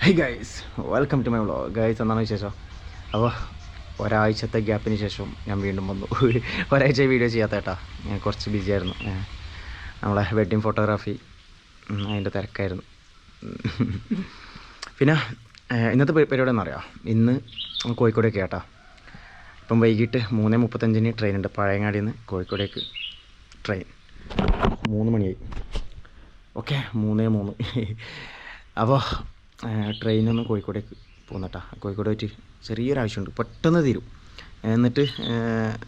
High guys, welcome to my vlog. Guys, എന്താണ് വിശേഷം? അപ്പോൾ ഒരാഴ്ചത്തെ ഗ്യാപ്പിന് ശേഷം ഞാൻ വീണ്ടും വന്നു. ഒരാഴ്ച വീഡിയോ ചെയ്യാത്ത കേട്ടാ, ഞാൻ കുറച്ച് ബിസി ആയിരുന്നു. നമ്മളെ വെഡ്ഡിങ് ഫോട്ടോഗ്രാഫി അതിൻ്റെ തിരക്കായിരുന്നു. പിന്നെ ഇന്നത്തെ പരിപാടി എന്നറിയാം, ഇന്ന് കോഴിക്കോടേക്ക് കേട്ടാ. ഇപ്പം വൈകിട്ട് 3:35 ട്രെയിൻ ഉണ്ട് പഴയങ്ങാടിയിൽ നിന്ന് കോഴിക്കോടേക്ക്. ട്രെയിൻ 3 മണിയായി. ഓക്കെ, 3:03. അപ്പോൾ ട്രെയിനൊന്ന് കോഴിക്കോടേക്ക് പോകുന്നട്ടാ. കോഴിക്കോട് പോയിട്ട് ചെറിയൊരാവശ്യമുണ്ട്, പെട്ടെന്ന് തീരും. എന്നിട്ട്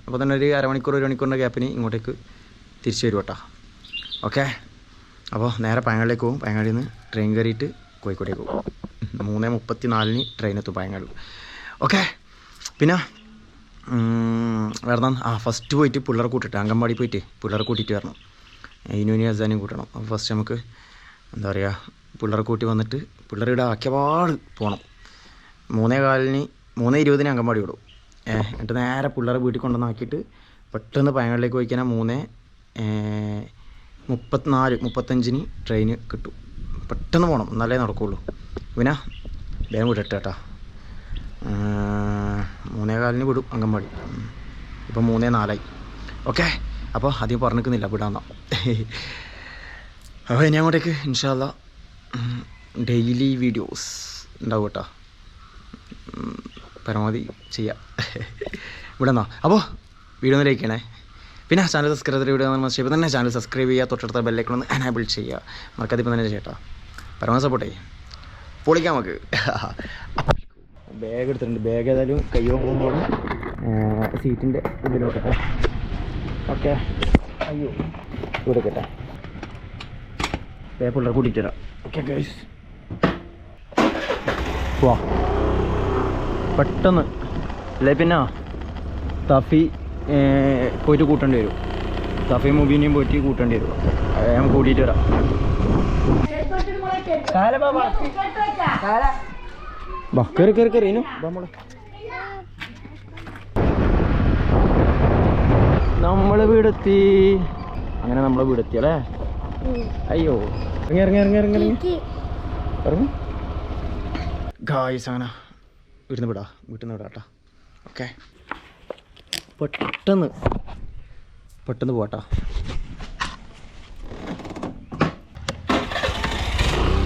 അപ്പോൾ തന്നെ ഒരു അരമണിക്കൂർ 1 മണിക്കൂറിൻ്റെ ഗ്യാപ്പിന് ഇങ്ങോട്ടേക്ക് തിരിച്ചു വരും കേട്ടോ. ഓക്കെ, അപ്പോൾ നേരെ പഴയങ്ങാടിലേക്ക് പോകും. പഴയങ്ങാടിയിൽ നിന്ന് ട്രെയിൻ കയറിയിട്ട് കോഴിക്കോടേക്ക് പോകും. 3:34 ട്രെയിൻ എത്തും പഴയങ്ങാടി. ഓക്കെ, പിന്നെ വേറെ ഫസ്റ്റ് പോയിട്ട് പിള്ളേരെ കൂട്ടിയിട്ട് അങ്കൻവാടി പോയിട്ട് പിള്ളേരെ കൂട്ടിയിട്ട് വരണം. ഇനുവിനെയും അസാനെയും കൂട്ടണം. അപ്പോൾ ഫസ്റ്റ് നമുക്ക് എന്താ പറയുക, പിള്ളേരെ കൂട്ടി വന്നിട്ട് പിള്ളേരുടെ ആക്കിയപാട് പോകണം. 3:20 അങ്കൻവാടി വിടും. എന്നിട്ട് നേരെ പിള്ളേരെ വീട്ടിൽ കൊണ്ടുവന്നാക്കിയിട്ട് പെട്ടെന്ന് പഴയങ്ങാടിലേക്ക് പോയിക്കാൻ 3:35 ട്രെയിന് കിട്ടും. പെട്ടെന്ന് പോകണം, എന്നാലേ നടക്കുകയുള്ളൂ. പിന്നെ വേഗം വിടട്ടെ കേട്ടോ. 3:15 വിടും അങ്കൻവാടി. ഇപ്പം 3:04. ഓക്കെ, അപ്പോൾ അധികം പറഞ്ഞിരിക്കുന്നില്ല, വിടാന്നാ. അപ്പോൾ ഇനി അങ്ങോട്ടേക്ക് ഇൻഷാ അല്ലാ ഡെയിലി വീഡിയോസ് ഉണ്ടാവും കേട്ടോ. പരമാവധി ചെയ്യാം. വിടുന്നാ. അപ്പോൾ വീഡിയോ ഒന്ന് ലൈക്ക് ചെയ്യണേ. പിന്നെ ചാനൽ സബ്സ്ക്രൈബ് ചെയ്ത വീഡിയോ ഇപ്പം തന്നെ ചാനൽ സബ്സ്ക്രൈബ് ചെയ്യുക, തൊട്ടടുത്ത ബെല്ലൈക്കൺ ഒന്ന് എനേബിൾ ചെയ്യുക. മറക്കാതിപ്പം തന്നെ ചെയ്യട്ടോ. പരമാവധി സപ്പോർട്ട് ചെയ്യും. പൊളിക്കാം നമുക്ക്. ബാഗ് എടുത്തിട്ടുണ്ട്. ബാഗ് ഏതായാലും കൈ പോകുമ്പോൾ സീറ്റിൻ്റെ ഉള്ളിലോട്ടെ. ഓക്കെ, അയ്യോ ഇവിടെ കേട്ടെ. പിള്ളേർ കൂട്ടിയിട്ട് തരാം. ഓക്കെ ഗൈസ്, വാ പെട്ടെന്ന്. അല്ലേ പിന്നെ തഫി പോയിട്ട് കൂട്ടേണ്ടി വരും. തഫി മുബീനെയും പോയിട്ട് കൂട്ടേണ്ടി വരും. ഞാൻ കൂട്ടിയിട്ട് വരാം. കയറി കയറി കയറി നമ്മള് വീടെത്തി. അങ്ങനെ നമ്മളെ വീടെത്തി അല്ലേ. അയ്യോ, ഇറങ്ങി ഇറങ്ങി ഇറങ്ങി ഇറങ്ങി ഇറങ്ങി ഇറങ്ങി ഗായ്സ്. അങ്ങനെ വീട്ടിൽ നിന്ന് വീട്ടിൽ നിന്ന് വിടാട്ടാ. ഓക്കെ, പെട്ടെന്ന് പോട്ടാ.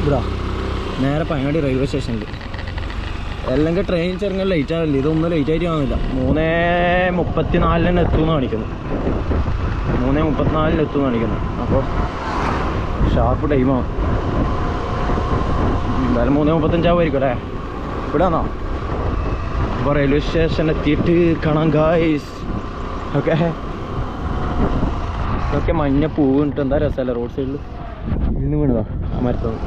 വിടാ നേരെ പഴയങ്ങാടി റെയിൽവേ സ്റ്റേഷനിൽ. അല്ലെങ്കിൽ ട്രെയിൻ ചെറുങ്ങനെ ലേറ്റ് ആവില്ല. ഇതൊന്നും ലേറ്റ് ആയിട്ട് കാണുന്നില്ല. 3:34 എത്തുമെന്ന് കാണിക്കുന്നു. 3:34 എത്തുമെന്ന് കാണിക്കുന്നു. അപ്പോൾ ഷാർപ്പ് ടൈമാണ്. എന്തായാലും 3:35 ആവുമായിരിക്കും അല്ലേ. ഇവിടെ വന്നോ. അപ്പോൾ റെയിൽവേ സ്റ്റേഷൻ എത്തിയിട്ട് കാണാം ഗായ്സ്. ഓക്കെ, ഇതൊക്കെ മഞ്ഞ പൂവ് ഇട്ട് എന്താ രസമല്ല. റോഡ് സൈഡിൽ ഇന്ന് വീണതാ ആ മരത്തത്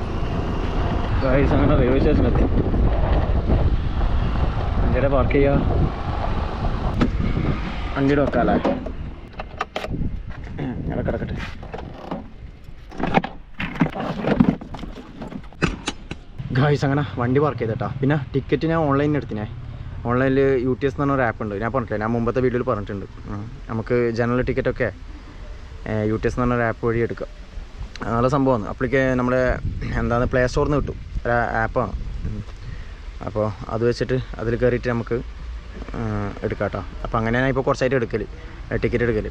ഗായ്സ്. അങ്ങനെ റെയിൽവേ സ്റ്റേഷനിലെത്തി. വണ്ടിയുടെ പാർക്ക് ചെയ്യുക. വണ്ടിയുടെ വെക്കാല്ലേ. അവിടെ കിടക്കട്ടെ. ഗായ്സ്, അങ്ങനെ വണ്ടി പാർക്ക് ചെയ്തേട്ടാ. പിന്നെ ടിക്കറ്റ് ഞാൻ ഓൺലൈനിൽ എടുത്തിനെ. ഓൺലൈനിൽ UTS എന്ന് പറഞ്ഞൊരു ആപ്പ് ഉണ്ട്. ഞാൻ പറഞ്ഞിട്ടില്ല, ഞാൻ മുമ്പത്തെ വീഡിയോയിൽ പറഞ്ഞിട്ടുണ്ട്. നമുക്ക് ജനറൽ ടിക്കറ്റൊക്കെ UTS എന്ന് പറഞ്ഞൊരു ആപ്പ് വഴി എടുക്കാം. നല്ല സംഭവമാണ്. നമ്മുടെ എന്താണ് പ്ലേ സ്റ്റോറിൽ നിന്ന് കിട്ടും. ഒരു ആപ്പാണ്. അപ്പോൾ അത് വെച്ചിട്ട് അതിൽ കയറിയിട്ട് നമുക്ക് എടുക്കാം കേട്ടോ. അപ്പോൾ അങ്ങനെയാണ് ഇപ്പോൾ കുറച്ചായിട്ട് ടിക്കറ്റ് എടുക്കൽ.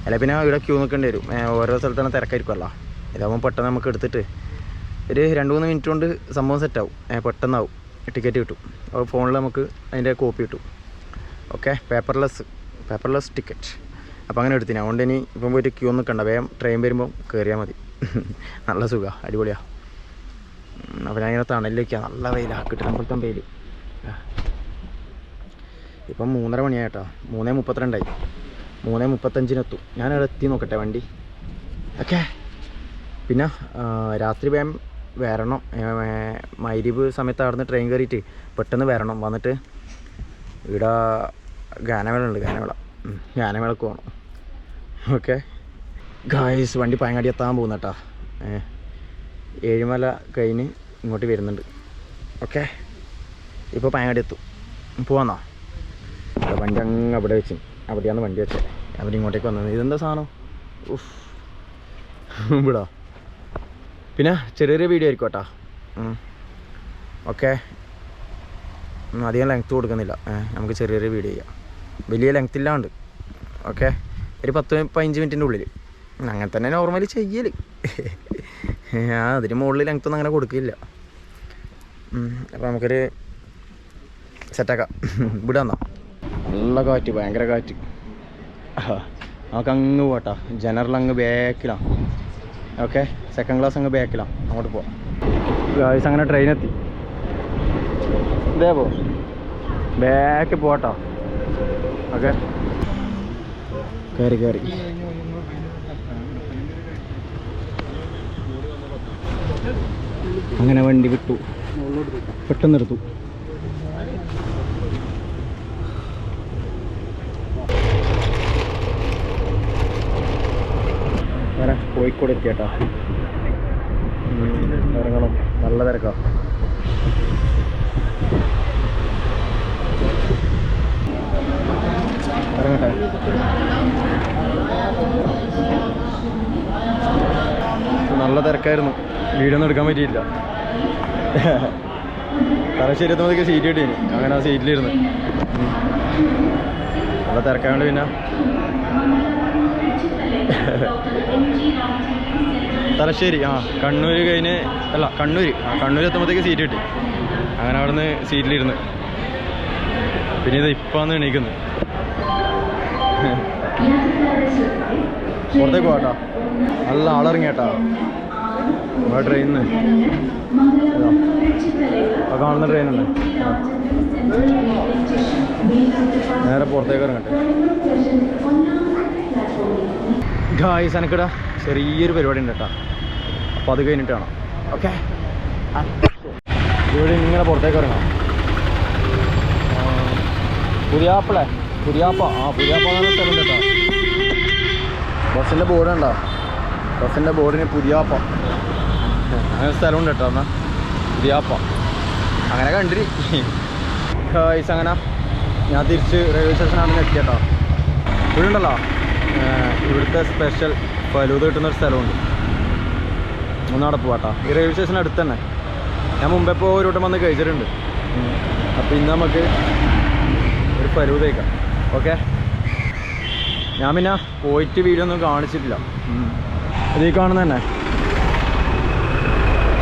അല്ല പിന്നെ ഇവിടെ ക്യൂ നിൽക്കേണ്ടി വരും. ഓരോ സ്ഥലത്താണ് തിരക്കായിരിക്കുമല്ലോ. ഇതാകുമ്പോൾ പെട്ടെന്ന് നമുക്ക് എടുത്തിട്ട് ഒരു 2-3 മിനിറ്റ് കൊണ്ട് സംഭവം സെറ്റാവും. പെട്ടെന്നാവും, ടിക്കറ്റ് കിട്ടും. അപ്പോൾ ഫോണിൽ നമുക്ക് അതിൻ്റെ കോപ്പി കിട്ടും. Okay, paperless ticket. അപ്പോൾ അങ്ങനെ എടുത്തിന്. അതുകൊണ്ട് ഇനി ഇപ്പം പോയിട്ട് ക്യൂ നിൽക്കണ്ട, വേഗം ട്രെയിൻ വരുമ്പോൾ കയറിയാൽ മതി. നല്ല സുഖമാണ്, അടിപൊളിയാണ്. അപ്പോൾ ഞാൻ ഇങ്ങനെ തണലിലേക്കാണ്. നല്ല വെയിലാണ്, കിട്ടുമ്പോഴത്തെ വെയിൽ. ഇപ്പം 3:30 മണിയായിട്ടോ. 3:32 3:35 എത്തും. ഞാനവിടെ എത്തി നോക്കട്ടെ വണ്ടി. ഓക്കെ, പിന്നെ രാത്രി വേഗം വരണം. മഗ്‌രിബ് സമയത്ത് അവിടെ നിന്ന് ട്രെയിൻ കയറിയിട്ട് പെട്ടെന്ന് വരണം. വന്നിട്ട് ഇവിടെ ഗാനമേള ഉണ്ട്. ഗാനമേളക്ക് പോകണം. ഓക്കെ ഗായ്സ്, വണ്ടി പഴയങ്ങാടി എത്താൻ പോകുന്ന കേട്ടോ. ഏഴിമല കഴിഞ്ഞ് ഇങ്ങോട്ട് വരുന്നുണ്ട്. ഓക്കെ, ഇപ്പോൾ പഴയങ്ങാടി എത്തും. പോവാന്നോ. വണ്ടി അങ്ങ് അവിടെ വെച്ച്, അവിടെയാണ് വണ്ടി വെച്ചത്. അവിടെ ഇങ്ങോട്ടേക്ക് വന്നത്. ഇതെന്താ സാധനം? ഇവിടെ പിന്നെ ചെറിയൊരു വീഡിയോ ആയിരിക്കും കേട്ടോ. ഓക്കെ, അധികം ലെങ്ത്ത് കൊടുക്കുന്നില്ല. നമുക്ക് ചെറിയൊരു വീഡിയോ ചെയ്യാം, വലിയ ലെങ്ത്ത് ഇല്ലാണ്ട്. ഓക്കെ, ഒരു 10-15 മിനിറ്റിൻ്റെ ഉള്ളിൽ. അങ്ങനെ തന്നെ നോർമലി ചെയ്യൽ. അതിന് മുകളിൽ ലെങ്ത്തൊന്നും അങ്ങനെ കൊടുക്കില്ല. അപ്പോൾ നമുക്കൊരു സെറ്റാക്കാം. ഇവിടെ വന്നോ, നല്ല കാറ്റ്, ഭയങ്കര കാറ്റ്. നമുക്ക് അങ്ങ് പോട്ടാ, ജനറൽ അങ്ങ് ബാക്കിലാണ്. ഓക്കെ, സെക്കൻഡ് ക്ലാസ് അങ്ങ് ബാക്കിലാണ്, അങ്ങോട്ട് പോവാം. ഗായ്സ് അങ്ങനെ ട്രെയിനെത്തി. ഇതേ പോ, ബാക്ക് പോട്ടോ. ഓക്കെ, കയറി അങ്ങനെ വണ്ടി വിട്ടു, പെട്ടെന്ന് എടുത്തു. കോഴിക്കോട് എത്തിയേട്ടാ, ഇറങ്ങണം. നല്ല തിരക്കാ. ഇറങ്ങട്ടെ. നല്ല തിരക്കായിരുന്നു, വീഡിയോ ഒന്നും എടുക്കാൻ പറ്റിയില്ല. തലശ്ശേരി എത്തുമ്പോഴത്തേക്ക് സീറ്റ് കിട്ടീന്, അങ്ങനെ ആ സീറ്റിലിരുന്ന്. നല്ല തിരക്കായോണ്ട് പിന്നെ തലശ്ശേരി കണ്ണൂർ കഴിഞ്ഞ് കണ്ണൂർ എത്തുമ്പോഴത്തേക്ക് സീറ്റ് കിട്ടി. അങ്ങനെ അവിടെ നിന്ന് സീറ്റിലിരുന്ന്. പിന്നെ ഇത് ഇപ്പാന്ന് എണീക്കുന്നത്. പുറത്തേക്ക് പോകട്ടോ, നല്ല ആളിറങ്ങിയേട്ടാ നമ്മുടെ ട്രെയിനിന്ന്. കാണുന്ന ട്രെയിനുണ്ട്, നേരെ പുറത്തേക്ക് ഇറങ്ങട്ടെ. ഗായ്സ് എനിക്കിടാ ചെറിയൊരു പരിപാടി ഉണ്ട് കേട്ടോ, അപ്പോൾ അത് കഴിഞ്ഞിട്ട് കാണാം. ഓക്കെ, ഇവിടെ ഇങ്ങനെ പുറത്തേക്ക് ഇറങ്ങാം. പുതിയാപ്പ എന്ന സ്ഥലം കേട്ടോ. ബസ്സിൻ്റെ ബോർഡ് ഉണ്ടോ, ബസ്സിൻ്റെ ബോർഡിന് പുതിയാപ്പ അങ്ങനെ സ്ഥലമുണ്ട് കേട്ടോ. എന്നാൽ പുതിയാപ്പ അങ്ങനെ കണ്ടിരി. ഗായ്സ് അങ്ങനെ ഞാൻ തിരിച്ച് റെയിൽവേ സ്റ്റേഷനാണെന്ന് എത്തി കേട്ടോ. ഇവിടെ ഉണ്ടല്ലോ ഇവിടുത്തെ സ്പെഷ്യൽ ഫലൂദ കിട്ടുന്നൊരു സ്ഥലമുണ്ട്. ഒന്നവിടെ പോവാട്ടോ, ഈ റെയിൽവേ സ്റ്റേഷൻ അടുത്ത് തന്നെ. ഞാൻ മുമ്പേ ഇപ്പോൾ ഒരു വട്ടം വന്ന് കഴിച്ചിട്ടുണ്ട്. അപ്പോൾ ഇന്ന് നമുക്ക് ഒരു ഫലൂദ കഴിക്കാം. ഓക്കെ, ഞാൻ പിന്നെ പോയിട്ട് വീഡിയോ ഒന്നും കാണിച്ചിട്ടില്ല. ഇത് ഈ കാണുന്ന തന്നെ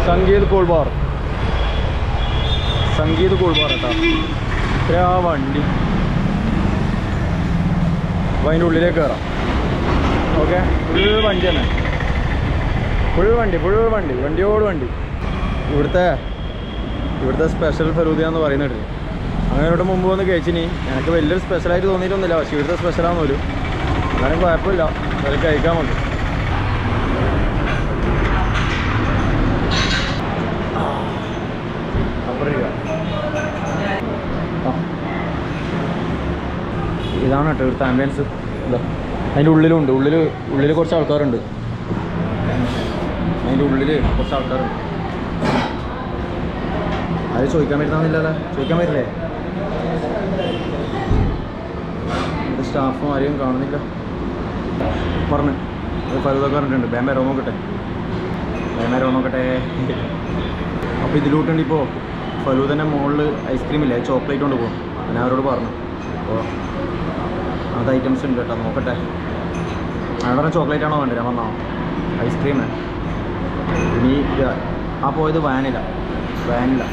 സംഗീത് കൂൾ ബാർ കേട്ടോ. ഇത്ര വണ്ടി, അപ്പോൾ അതിൻ്റെ ഉള്ളിലേക്ക് കയറാം. ഓക്കെ, ഫുൾ വണ്ടി തന്നെ, ഫുൾ വണ്ടി. ഇവിടുത്തെ സ്പെഷ്യൽ ഫലൂദയാന്ന് പറയുന്നുണ്ട്. അങ്ങനെ ഇവിടെ മുമ്പ് വന്ന് കഴിച്ചിനി, എനിക്ക് വലിയൊരു സ്പെഷ്യലായിട്ട് തോന്നിയിട്ടൊന്നുമില്ല. പക്ഷേ ഇവിടുത്തെ സ്പെഷ്യലാണെന്ന് പോലും, എന്നാലും കുഴപ്പമില്ല, അത് കഴിക്കാൻ മതി. ഇതാണ് കേട്ടോ ഇവിടുത്തെ ആംബിയൻസ്. ഇതാ അതിൻ്റെ ഉള്ളിലുണ്ട്, ഉള്ളിൽ കുറച്ച് ആൾക്കാരുണ്ട്. അത് ചോദിക്കാൻ പറ്റുന്നില്ലല്ലോ, ചോദിക്കാൻ പറ്റില്ലേ? ഇവിടെ സ്റ്റാഫും ആരെയും കാണുന്നില്ല. പറഞ്ഞു ഫലൂദ പറഞ്ഞിട്ടുണ്ട്. ബേമേരോ നോക്കട്ടെ. അപ്പോൾ ഇതിലൂട്ടുണ്ട്. ഇപ്പോൾ ഫലൂദൻ്റെ മുകളിൽ ഐസ്ക്രീം ഇല്ലേ, ചോക്ലേറ്റ് കൊണ്ട് പോകും. ഞാൻ അവരോട് പറഞ്ഞു. അപ്പോൾ അത് ഐറ്റംസ് ഉണ്ട് കേട്ടോ, നോക്കട്ടെ. അവിടെ ചോക്ലേറ്റ് ആണോ വേണ്ടത്? ഞാൻ വന്നോ ഐസ്ക്രീം. ഇനി ആ പോയത് വാനില.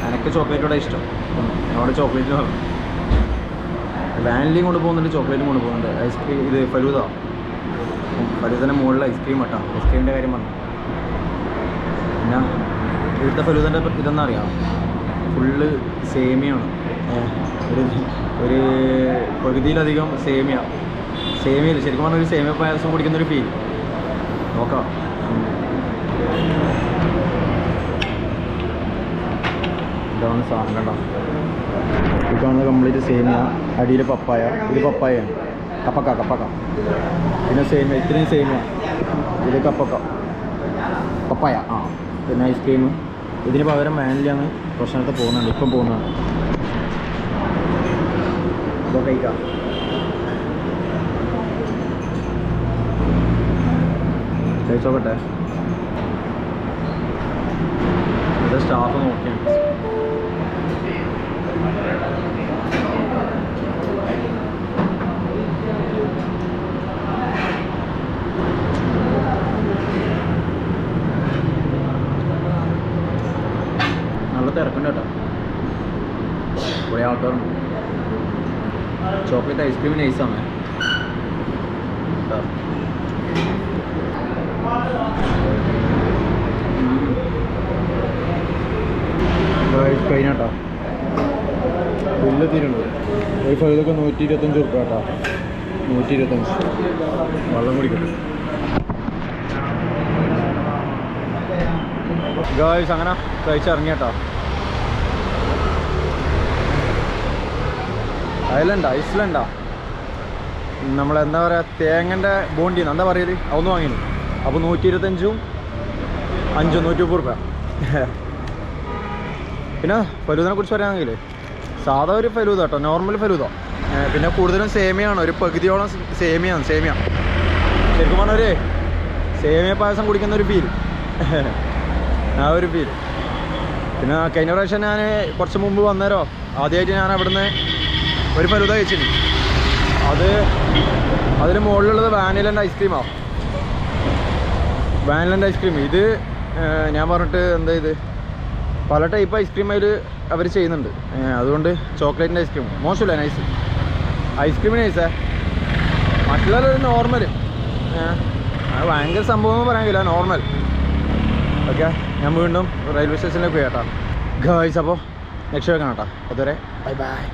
എനിക്ക് ചോക്ലേറ്റോടെ ഇഷ്ടം. അവിടെ ചോക്ലേറ്റ് പറഞ്ഞു. വാനിലയും കൊണ്ട് പോകുന്നുണ്ട്, ചോക്ലേറ്റും കൊണ്ട് പോകുന്നുണ്ട്. ഐസ്ക്രീം ഇത് ഫലൂദൻ്റെ മുകളിൽ ഐസ്ക്രീം കേട്ടോ. ഐസ്ക്രീമിൻ്റെ കാര്യം പറഞ്ഞു. പിന്നെ ഇവിടുത്തെ ഫലൂദൻ്റെ ഇതെന്ന് അറിയാം, ഫുള്ള് സേമിയാണ്. ഒരു പകുതിയിലധികം സേമിയല്ല, ശരിക്കും പറഞ്ഞാൽ ഒരു സേമിയ പായസം കുടിക്കുന്നൊരു ഫീൽ. നോക്കാം. ഇതാണ് സാധനം കണ്ടോ. ഈ കാണുന്നത് കംപ്ലീറ്റ് സേമിയ, അടിയിൽ പപ്പായ. ഇത് പപ്പായയാണ്, കപ്പക്ക. പിന്നെ സേമിയ, ഇത്രയും സേമിയ. ഇത് പപ്പായ. പിന്നെ ഐസ്ക്രീം. ഇതിന് പകരം വാനിലയാണ് കുറച്ച് നേരത്തെ പോകുന്നുണ്ട്, ഇപ്പം പോകുന്നതാണ്. ഇതൊക്കെ കഴിക്കാം. കഴിച്ചോക്കട്ടെ. ഇത് സ്റ്റാഫ് നോക്കിയാണ്. തിരക്കുണ്ട് കേട്ടോ, കുറേ ആൾക്കാരുണ്ട്. ചോക്ലേറ്റ് ഐസ്ക്രീം നൈസാണ് കേട്ടോ. കഴിഞ്ഞാട്ടോ ബില്ല് തീരുണ്ട്. ഒരു ഫൈലൊക്കെ 125 റുപ്യ കേട്ടോ, 125. വെള്ളം കുടിക്കട്ടെ ഗായ്സ്. അങ്ങനെ കഴിച്ചിറങ്ങി കേട്ടോ. ഐസ്ലൻഡാ നമ്മളെന്താ പറയുക, തേങ്ങൻ്റെ ബോണ്ടിന്ന് എന്താ പറയല്, അതൊന്നും വാങ്ങിയിരുന്നു. അപ്പോൾ 125ഉം 5 130 റുപ്യ. പിന്നെ ഫലൂദിനെ കുറിച്ച് പറയുകയാണെങ്കിൽ സാധാ ഒരു ഫലൂദ കേട്ടോ, നോർമൽ ഫലൂദ. പിന്നെ കൂടുതലും സേമിയാണ്, ഒരു പകുതിയോളം സേമിയ. ശരിക്കും പറഞ്ഞൊരു സേമിയ പായസം കുടിക്കുന്ന ഒരു ഫീൽ, ആ ഒരു ഫീൽ. പിന്നെ കഴിഞ്ഞ പ്രാവശ്യം ഞാൻ കുറച്ച് മുമ്പ് വന്നേരോ ആദ്യമായിട്ട് ഞാൻ അവിടുന്ന് ഒരു ഫലൂദ കഴിച്ചിട്ടുണ്ട്. അതിന് മുകളിലുള്ളത് വാനിലൻ്റെ ഐസ്ക്രീമാണ്. വാനിലൻ്റെ ഐസ്ക്രീം ഇത് ഞാൻ പറഞ്ഞിട്ട് എന്താ ഇത് പല ടൈപ്പ് ഐസ്ക്രീം അതിൽ അവർ ചെയ്യുന്നുണ്ട്. അതുകൊണ്ട് ചോക്ലേറ്റിൻ്റെ ഐസ്ക്രീം മോശമില്ല, നൈസ് ഐസ്ക്രീം നൈസേ. മറ്റുള്ള നോർമൽ, അത് ഭയങ്കര സംഭവം എന്ന് പറയാൻ കഴിയില്ല, നോർമൽ. ഓക്കെ, ഞാൻ വീണ്ടും റെയിൽവേ സ്റ്റേഷനിലേക്ക് പോയി കേട്ടോ ഗായ്സ്. അപ്പോൾ നെക്സ്റ്റ് വെക്കണം കേട്ടോ. അതുവരെ ബൈ ബൈ.